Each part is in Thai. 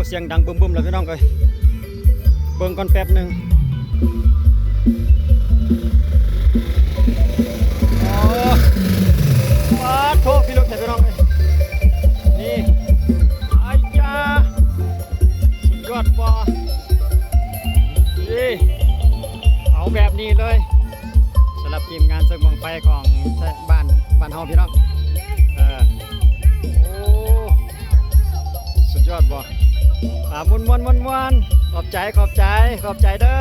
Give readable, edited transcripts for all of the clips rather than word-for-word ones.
เสียงดังบึ้มๆเลยพี่น้องเอ้ยเบิ่งก่อนแป๊บหนึ่งว้าโถพี่ลูกพี่น้องเอ้ยนี่อาจาสุดยอดบ่นี่เอาแบบนี้เลยสำหรับทีมงานเสริมบังไฟของบ้านเฮาพี่น้องโอ้สุดยอดบ่มวนขอบใจเด้อ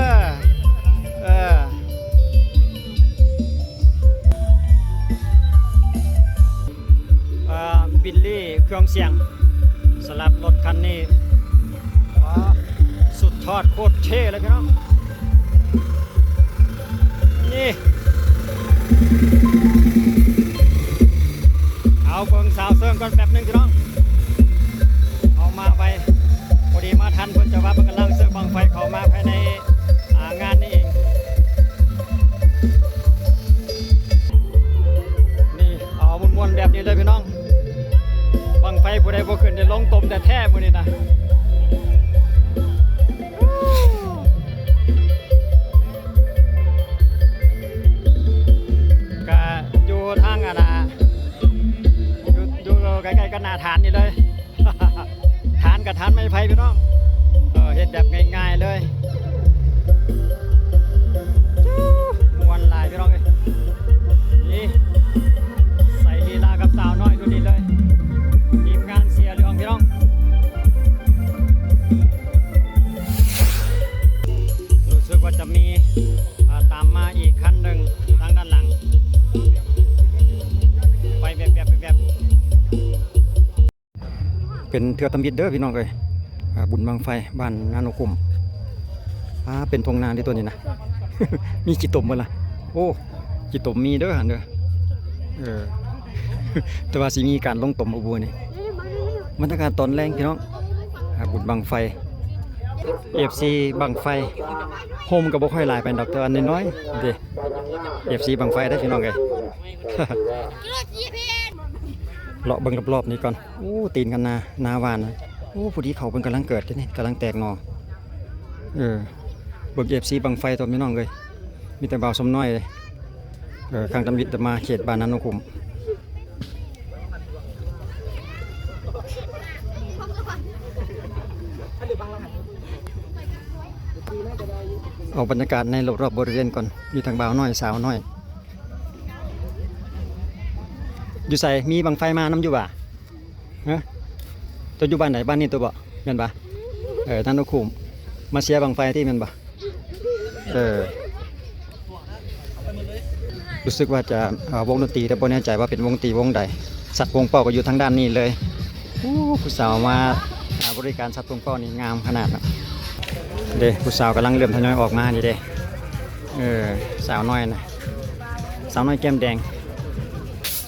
บิลลี่เครื่องเสียงสำหรับรถคันนี้สุดทอดโคตรเท่เลยพี่น้องนี่เอาเบิ่งสาวเซิร์ฟก่อนแป๊บนึงพี่น้องเอามาไปพอดีมาทันเพิ่นจะว่าเพิ่นกำลังเสิร์ฟบังไฟเข้ามาภายในงานนี้เองนี่เอาม้วนๆแบบนี้เลยพี่น้องบังไฟผู้ใดบ่ขึ้นได้ลงตมแต่แท้มื้อนี้นะก็อยู่ทางอยู่ใกล้ๆกับหน้าฐานนี่เลยฐานกับฐานไม้ไผ่พี่น้องเฮ็ดแบบง่ายๆเลยม้วนลายพี่น้องเอ้ยนี่ใส่ลีลากับสาวน้อยดูนี่เลยทีมงานเสียเหลืองพี่น้องรู้สึกว่าจะมีตามมาอีกคันหนึ่งทางด้านหลังไปแบบเป็นเทือกตำบิดเด้อพี่น้องเอ้ยบุญบังไฟบ้านนาโนกุมเป็นทงนาที่ตัวนี้นะ มีจิตตมมั้ยล่ะโอ้จิตตมมีเด้อหันเด้อแต่ว่าสิมีการลงตมอุโบนี่บรรยากาศตอนแรงพี่น้องบุญบังไฟ FC บังไฟโฮมก็บ่ค่อยหลายปานดอกแต่ว่าน้อยๆเด้ FC บังไฟได้พี่น้องเอ้ย เลาะเบิ่งรอบๆนี้ก่อนโอ้ตีนกันนาหวานนะโอ้ผู้ที่เขาเป็นกำลังเกิดนี่กำลังแตกหนอเบิ่ง FC บังไฟตัวพี่น้องเลยมีแต่เบาสมน้อยเลยข้างตำบิดมาเขตบ้านนาโนกุมเอาบรรยากาศในรอบๆบริเวณก่อนมีทางบ่าวน้อยสาวน้อยอยู่ใส่มีบังไฟมาน้ำอยู่บ่ตัวอยู่บ้านไหนบ้านนี้ตัวบ่แม่นบ่ท่านนคุมมาเชียร์บังไฟที่แม่นบ่รู้สึกว่าจะวงดนตรีแต่บ่แน่ใจว่าเป็นวงดนตรีวงใดสัตว์วงเป้าก็อยู่ทางด้านนี้เลยผู้สาวมาบริการสัตว์วงเป้านี่งามขนาดนะเด้ผู้สาวกำลังเริ่มทยอยออกมานี่เด้สาวน้อยนะสาวน้อยแก้มแดง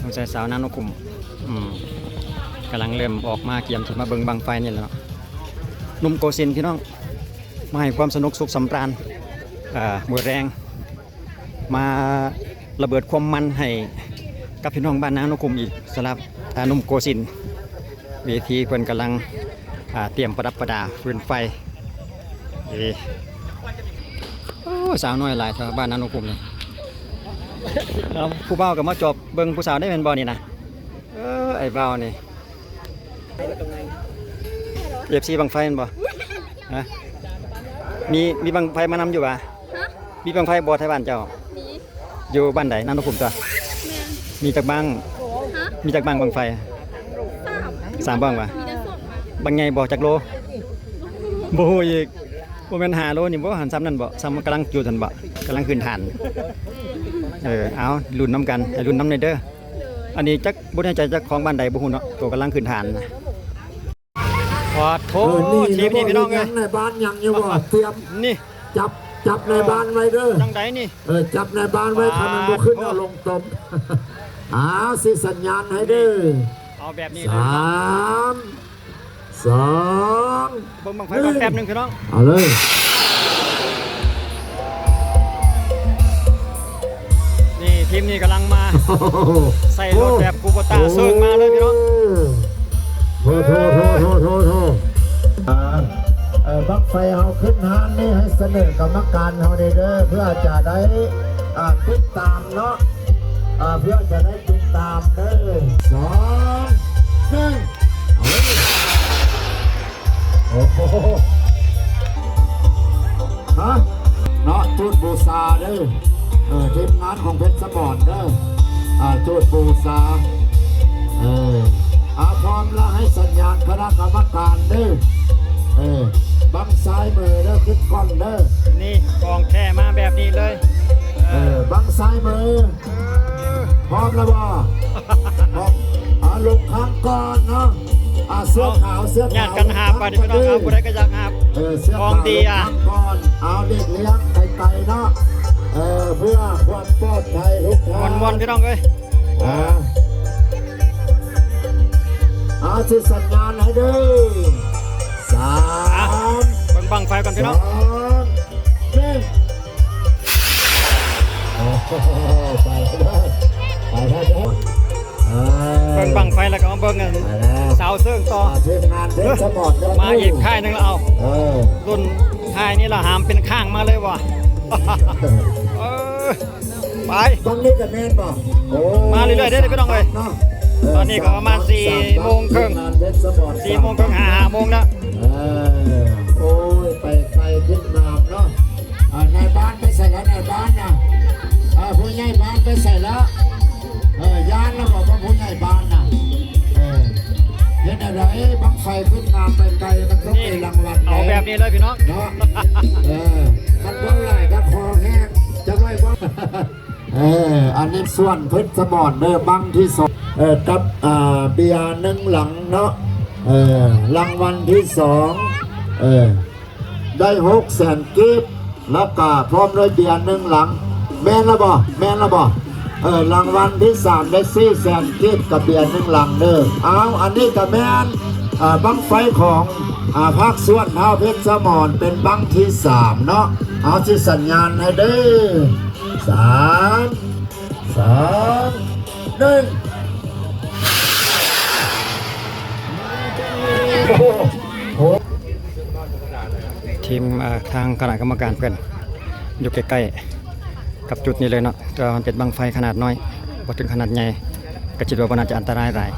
สงสัยสาวนาโนกุมกำลังเริ่มออกมาเกี่ยมที่มาเบิ่งบังไฟนี่แหละเนาะนุ่มโกสินพี่น้องมาให้ความสนุกสุขสำราญมือแรงมาระเบิดความมันให้กับพี่น้องบ้านนาโนกุมอีกสำหรับนุ่มโกสินเวทีเพิ่นกำลังเตรียมประดับประดาฟืนไฟสาวน้อยหลายบ้านนาโนกุมเลยผู้เบากับมาจบเบิ่งผู้สาวได้เป็นบอนี่นะไอ้เบานี่FC บังไฟเป็นบ่มีบังไฟมานำอยู่ป่ะมีบังไฟบอไทยบ้านเจ้าอยู่บ้านไหนนาโนกุมตัวมีจากบังบังไฟ3บังป่ะบังไงบ่จากโลบ่อีกบ่แม่น5โลนี่บ่หันซ้ำนั่นบ่ซ้ำกำลังอยู่ทันบ่กำลังขึ้นฐานเอารุ่นน้ำกันรุ่นน้ำในเด้ออันนี้จักบุญใจจักของบ้านใดบุญเนาะตัวกำลังขึ้นฐานนะขอโทษทีมนี้พี่น้องเลยในบ้านยังอยู่ว่าเตรียมนี่จับในบ้านไว้เด้อจังไดนี่จับในบ้านไว้ทำมันบุขึ้นเอาลงตมสิสัญญาณให้เด้อเอาแบบนี้3 2เบิ่งบังไฟก่อนแป๊บนึงพี่น้องเอาเลยนี่ทีมนี้กำลังมาใส่รถแบบกูโบต้าเซิร์ฟมาเลยพี่น้องโท เอาขึ้นหานนี่ให้เสนอกรรมการเฮาได้เด้อเพื่อจะได้ติดตามเนาะเพื่อจะได้ติดตามเด้อ2 1เอาเลยโอ้โหฮะเนาะจุดบูชาเด้อทีมงานของเพชรสปอร์ตเด้อจุดบูชาพร้อมแล้วให้สัญญาณคณะกรรมการเด้อบังซ้ายมือเด้อขึ้นกล้องเด้อนี่กองแท้มาแบบนี้เลยบังซ้ายมือพร้อมแล้วบ่พร้อมลงข้างก่อนเนาะเสื้อขาวเสื้อขาวญาติกันหาบไปพี่น้องครับผู้ใดก็อยากหาบกองดีก่อนเอาเด็กเลี้ยงไก่เนาะเพื่อความปลอดภัยทุกท่านวันพี่น้องเอ้ยสิสัญญาณให้ดู3บังไฟก่อนพี่น้องโอ้โหไปเลยไปได้เบิ่งบังไฟแล้วก็มาเบิ่งกันสาวเสื่องต่อมาอีกค่ายหนึ่งแล้วเอารุ่นค่ายนี้เราหามเป็นข้างมาเลยว่ะไปตรงนี้กับแม่นบ่มาเรื่อยๆได้พี่น้องเลยตอนนี้ก็ประมาณ4 โมงครึ่ง5 โมงแล้วโอ้ยไปไกลขึ้นน้ำเนาะในบ้านไปใส่แล้วในบ้านนะผู้ใหญ่บ้านไปใส่แล้วยานแล้วบอกว่าผู้ใหญ่บ้านนะเห็นอะไรบังไฟขึ้นน้ำไปไกลมันต้องมีรางวัลเอาแบบนี้เลยพี่น้องเนาะกันเท่าไหร่ก็คอแห้งจะไม่ว่าอันนี้ส่วนเพชรสมรเด้อบังที่2กับเบียร์1 หลังเนาะรางวัลที่2ได้600,000 กิฟต์แล้วก็พร้อมด้วยเบียร์1 หลังแม่นละบ่รางวัลที่3ได้400,000 กิฟต์กับเบียร์1 หลังเด้อเอาอันนี้ก็แม่นบังไฟของภาคส่วนเท้าเพชรสมรเป็นบังที่3เนาะเอาสิสัญญาณให้เด้อ3 2 1ทีมทางคณะกรรมการเพื่อนอยู่ใกล้ๆกับจุดนี้เลยเนาะแต่มันเป็นบังไฟขนาดน้อยพอถึงขนาดใหญ่ก็คิดว่าน่าจะอันตรายหลาย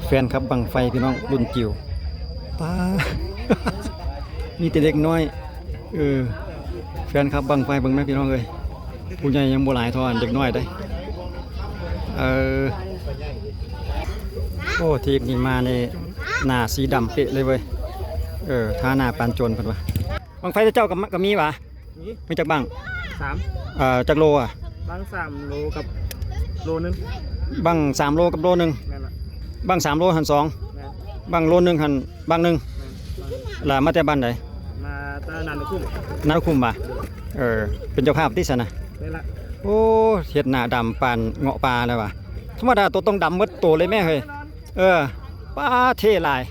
แฟนครับบังไฟพี่น้องรุ่นจิ๋วป้า มีแต่เด็กน้อยแฟนครับบังไฟบังแม่พี่น้องเลยผู้ใหญ่ยังโบราณทอนเด็กน้อยได้โอ้ทีมนี้มาในหน้าสีดำเป๊ะเลยเว้ยท่าหน้าปานโจรเพิ่นว่าบังไฟเจ้ากับมีวะมีจักบัง3จักโลบัง3 โลกับโลนึงบัง3 โลกับโลนึงบัง3 โลหัน2บังโลนึงหันบังนึงล่ะมาแต่บ้านใดมาตะนันคุ้มบ่เป็นเจ้าภาพที่ซั่นน่ะโอ้เฮ็ดหน้าดำปานเงาะปลาแล้วว่ะธรรมดาตัวต้องดำหมดตัวเลยแม่เฮ้ยป้าเท่หลาย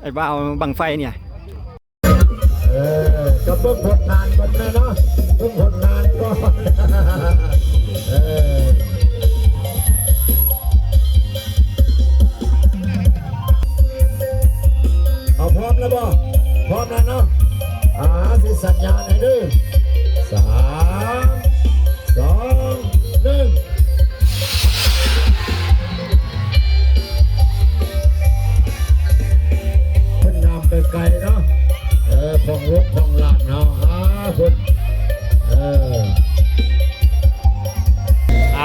ไอ้บ้าบังไฟเนี่ยจะเพิ่งผลงานก่อนนะเนาะเพิ่งผลงานก่อนเอาพร้อมแล้วบ่พร้อมแล้วเนาะสิสัญญาณให้ด้วย3 2 1ไปไกลเนาะของรถของหลานเนาะคุณ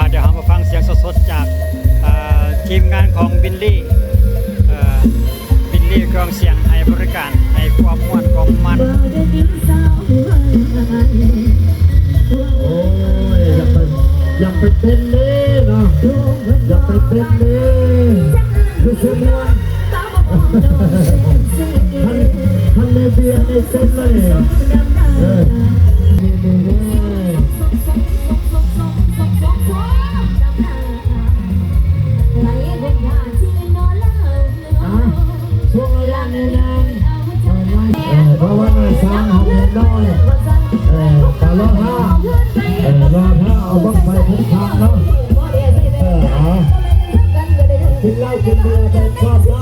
เดี๋ยวเรามาฟังเสียงสดๆจากทีมงานของบิลลี่เครื่องเสียงให้บริการให้ความม่วนของมันโอ้ยอยากไปเต้นเลยเนาะอยากไปเต้นเลยคือเสียงท่านเลยเบียร์ในเส้นเลยช่วงเวลาในนั้นเพราะว่าในช้างของเด็กน้อยตลอดห้าเอาบังไฟทุกทางเนาะกินเหล้ากินเบียร์แต่ชอบเหล้า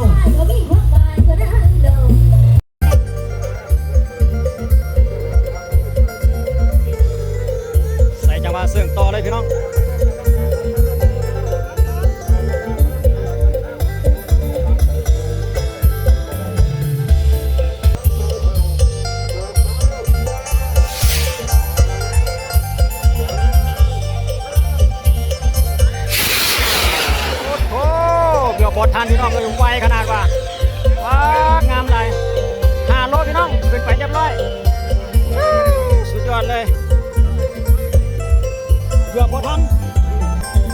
กือบพอทัน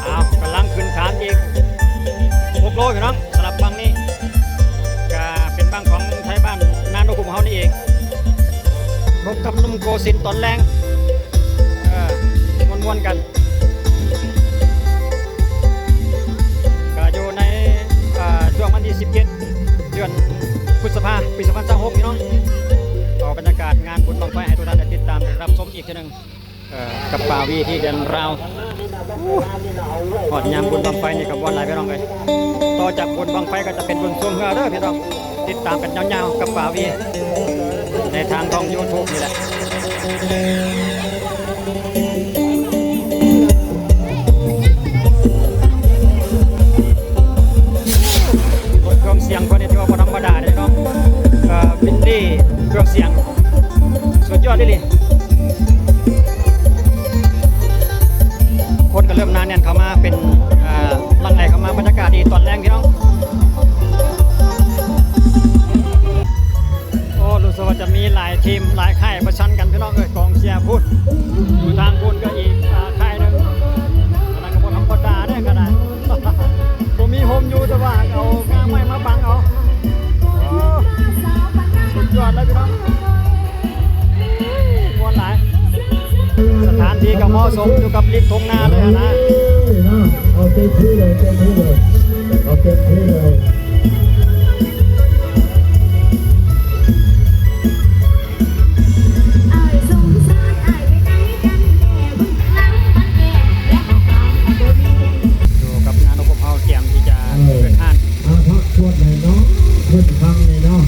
อ้าวกำลังขึ้นฐานอีก6 โลพี่น้องสำหรับบังนี้ก็เป็นบังของไทยบ้านนานโอคุมเฮานี่เองพบกับนุ่มโกสินตอนแรงม้วนๆกันก็อยู่ในช่วงวันที่17 เดือนพฤษภาคมปี 2026พี่น้องต่อบรรยากาศงานบุญบังไฟให้ทุกท่านได้ติดตามได้รับชมอีกทีหนึ่งกับป่าวีที่เดินราวหอดยามบุญบังไฟนี่กับวันไรพี่น้องเลยต่อจากบุญบังไฟก็จะเป็นบุญช่วงเฮือเด้อพี่น้องติดตามกันยาวๆกับป่าวีในทางช่อง YouTube นี่แหละเครื่องเสียงคนนี้ที่ว่าธรรมดาเลยเนาะวินดี้เครื่องเสียงสุดยอดเลยคนก็เริ่มหนาแน่นเข้ามาเป็นหลั่งไหลเข้ามาบรรยากาศดีตอนแรงพี่น้องโอ้รู้สึกว่าจะมีหลายทีมหลายค่ายประชันกันพี่น้องกองเชียร์พูดอยู่ทางพูดก็อีกค่ายหนึ่งอะไรกับบนธรรมดาเนี่ยก็ได้ผมมีโฮมอยู่แต่ว่าเอางาไม้มาบังเอาสุดยอดเลยพี่น้องมวนหลายสถานที่ก็เหมาะสมอยู่กับริมทุ่งนาเลยนะเอาเต็มที่เลยเต็มที่เลยเอาเต็มที่เลย อยู่กับงานนกเขาเตรียมที่จะเกิดห้านพักชวดเลยเนาะขึ้นคำเลยเนาะ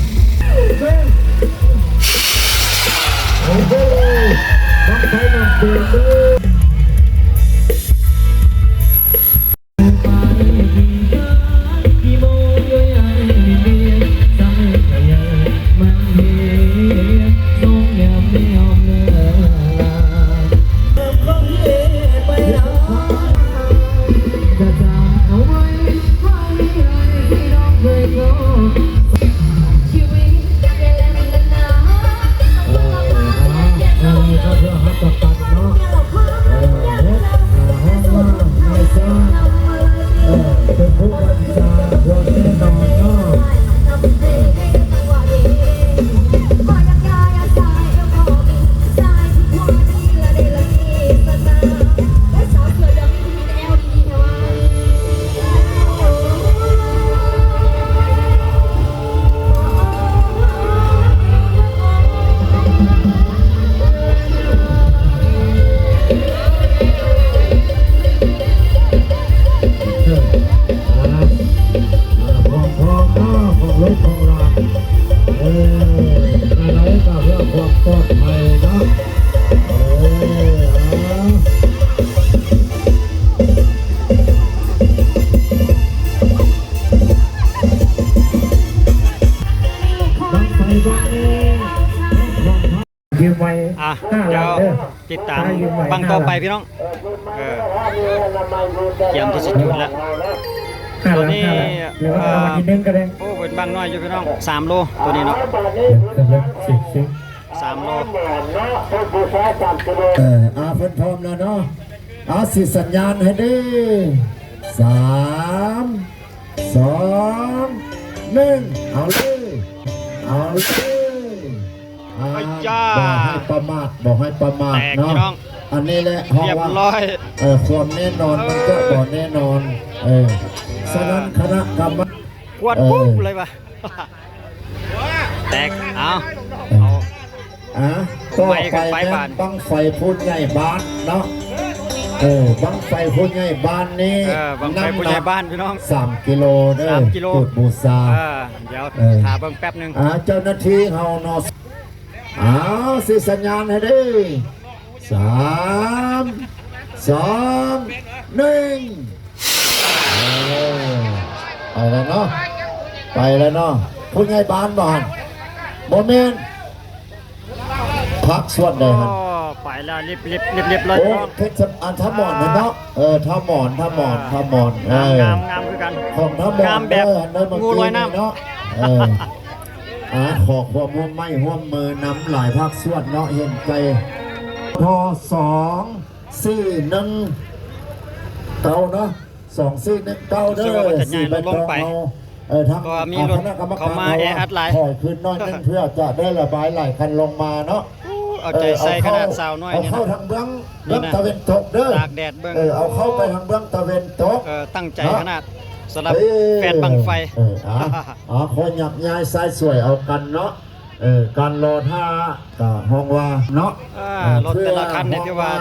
โอ้โหต้องใช้น้ำเดือดด้วยเดี๋ยวติดตามบังต่อไปพี่น้องเตรียมที่จะจุดแล้วตัวนี้โอ้เป็นบังน้อยอยู่พี่น้อง3 โลตัวนี้เนาะ3 โลเพิ่นพร้อมแล้วเนาะสิสัญญาณให้ดี3 2 1เอาเลยเอาเลยบอกให้ประมาทเนาะอันนี้แหละเรียบร้อยความแน่นอนมันก็บ่แน่นอนฉะนั้นคณะกรรมการปวดปุ๊บเลยว่ะแตกเอาก็ไปบังไฟพูดใหญ่บ้านเนาะบังไฟพูดใหญ่บ้านนี้บังไฟพูดใหญ่บ้านพี่น้อง3 กิโลเด้อจุดบูชาเดี๋ยวหาเบิ่งแป๊บนึงเจ้าหน้าที่เฮาเนาะสิสัญญาณให้ดี3 2 1ไปแล้วเนาะไปแล้วเนาะผู้ใหญ่บ้านบ่อนบ่แม่นพักส่วนใดหั่นไปแล้วรีบเลยเพชรอันท่าหมอนเนาะท่าหมอนงามคือกันของท่าหมอนแบบงูลอยน้ำเนาะขอความร่วมไม้ร่วมมือนำหลายภาคส่วนเนาะเห็นใจพอ2 4-1เก้าเนาะ2-4-1เก้าเด้อ4ไปต่อเอาทาง ก็มีรถ คณะกรรม เขา การ มาแออัดหลาย ถอยขึ้นน้อยนึงเพื่อจะได้ระบายไหลคันลงมาเนาะ เอาใจใส่ขนาดสาวน้อย เอา นี่ เข้า นะ ทางเบื้องตะเวนตกเด้อ ตากแดดเบิ่ง เอาเข้าไปทางเบื้องตะเวนตก ตั้งใจขนาดสำหรับแฟนบังไฟ คนหยับย้ายสายสวยเอากันเนาะการรอท่ากับห้องว่าเนาะ รถแต่ละคันเนี่ยที่ว่า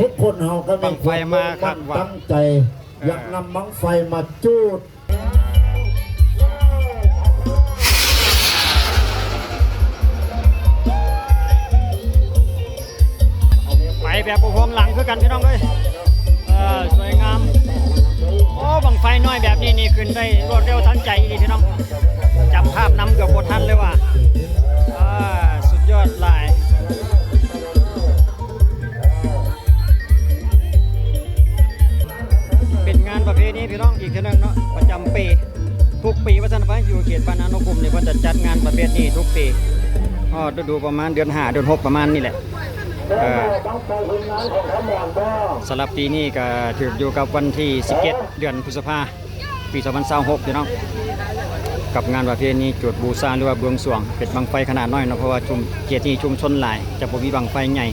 ทุกคนเฮาก็ บั มี งไฟมาคาดหวัง ตั้งใจอยากนำบังไฟมาจูด ไปแบบพร้อมหลังคือกันพี่น้องเลยสวยงามโอ้บังไฟน้อยแบบนี้นี่ขึ้นได้รวดเร็วทันใจดีพี่น้องจับภาพนำเกือบหมดทันเลยว่ะสุดยอดหลายเป็นงานประเพณีพี่น้องอีกทีนึงเนาะประจำปีทุกปีวัฒนธรรมอยู่เขตบ้านนาโนกุมเนี่ยก็จะจัดงานประเภทนี้ทุกปีฤดูประมาณเดือน5เดือน6ประมาณนี่แหละสำหรับปีนี้ก็ถืออยู่กับวันที่17เดือนพฤษภาคมปี2026พี่น้องกับงานประเพณีจุดบูชาหรือว่าบวงสรวงเป็นบังไฟขนาดน้อยเนาะเพราะว่าเขตนี้ชุมชนหลายจะบ่มีบังไฟใหญ่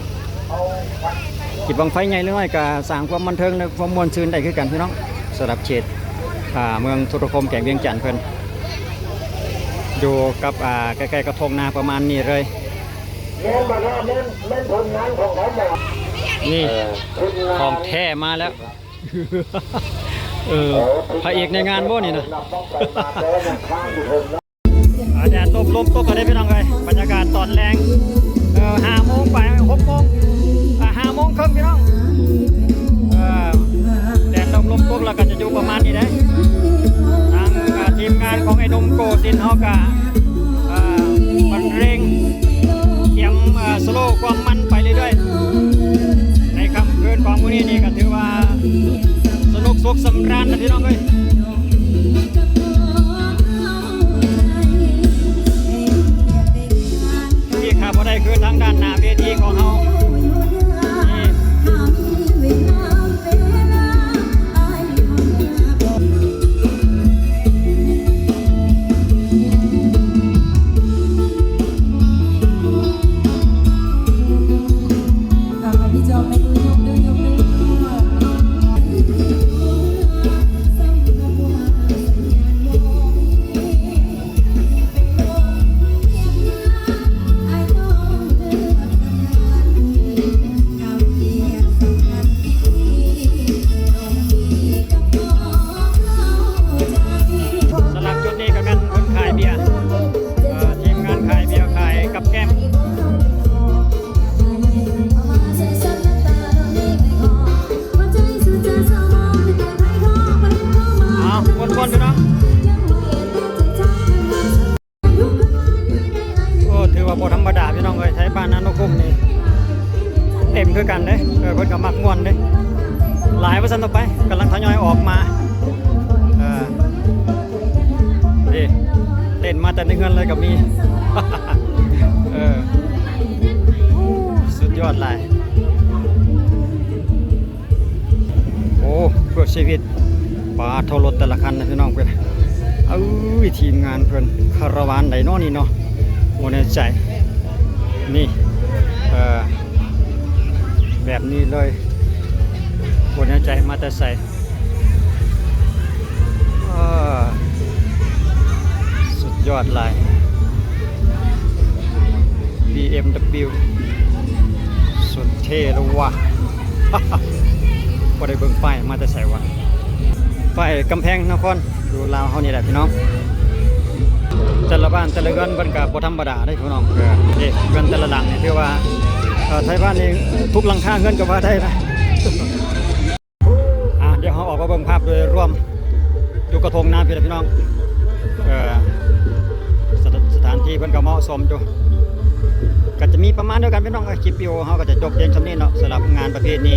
กิจบังไฟใหญ่หรือน้อยก็สร้างความบันเทิงและความม่วนซื่นได้คือกันพี่น้องสำหรับเขตเมืองธุรคมแก่งเวียงจันทน์เพิ่นอยู่กับใกล้ๆกระทงนาประมาณนี้เลยนี่ของแท้มาแล้ว พระเอกในงานบ่นี่นะ แดดตกลมตกก็ได้พี่น้องเลยบรรยากาศตอนแรง5 โมงไป6 โมง5 โมงครึ่งพี่น้องแดดตกลมตกแล้วก็จะอยู่ประมาณนี้ได้ทางทีมงานของไอ้นมโกตินเฮากะบรรเลงเตรียมสโลว์ความมันไปเรื่อยๆในค่ำคืนของมื้อนี้นี่ก็ถือว่าสนุกสุขสำราญนะพี่น้องเอ้ยที่ขาบ่ได้คือทางด้านหน้าเวทีของเฮาพี่น้องถือว่าบ่ธรรมดาพี่น้องเลยไทยบ้านนาโนกุมนี่เต็มคือกันเด้เพิ่นก็มักม่วนเด้หลายว่าซั่นต่อไปกำลังทยอยออกมานี่เต้นมาแต่ในเงินเลยก็มี สุดยอดหลายโอ้เพื่อชีวิตปาโทรถแต่ละคันนะพี่น้องเพื่อนทีมงานเพื่อนคาราวานไหนน้อนี่เนาะโมเนใจนี่แบบนี้เลยโมเนใจมาแต่ใส่สุดยอดเลย BMW สุดเท่เลยว่ะ พอได้เบิ่งป้ายมาแต่ใส่ว่ะไปกำแพงนครดูลาวเฮานี่แหละพี่น้องแต่ละบ้านแต่ละเรือนมันก็บ่ธรรมดาได้พี่น้องเรือนแต่ละหลังนี่ถือว่าไทยบ้านนี่ทุกหลังคาเงินก็ว่าได้นะ เดี๋ยวเฮาออกมาเบิ่งภาพโดยรวมอยู่กระทงน้ำพี่น้องสถานที่เพิ่นก็เหมาะสมอยู่ก็จะมีประมาณเดียวกันพี่น้องคลิปวิดีโอเฮาก็จะจบเพียงเท่านี้เนาะสำหรับงานประเพณี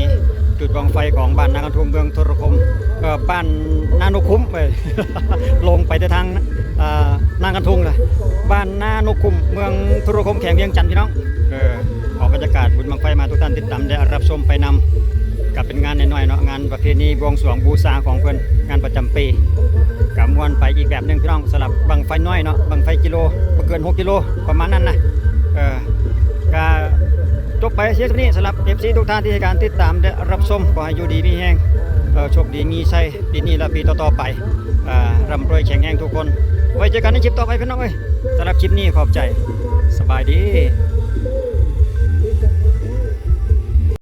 จุดบังไฟของบ้านนากระทุ่มเมืองธุรคมบ้านนาโนคุ้มไป ลงไปในทางนากระทุ่งเลยบ้านนาโนคุ้มเมืองธุรคมแข่งเวียงจันทร์พี่น้องออกบรรยากาศบุญบังไฟมาทุกท่านติดตามได้รับชมไปนำ กับเป็นงานน้อยๆเนาะงานประเพณีบวงสรวงบูชาของเพิ่นงานประจำปีกับมวนไปอีกแบบหนึงพี่น้องสลับบังไฟน้อยเนาะบังไฟกิโลบ่เกิน6กิโลประมาณนั้นนะก็จบไปเสียเท่านี้สำหรับ FC ทุกท่านที่ให้การติดตามและรับชมขอให้อยู่ดีมีแฮงโชคดีมีชัยปีนี้และปีต่อๆไปร่ำรวยแข็งแรงทุกคนไว้เจอกันในคลิปต่อไปพี่น้องเอ้ยสำหรับคลิปนี้ขอบใจสบายดี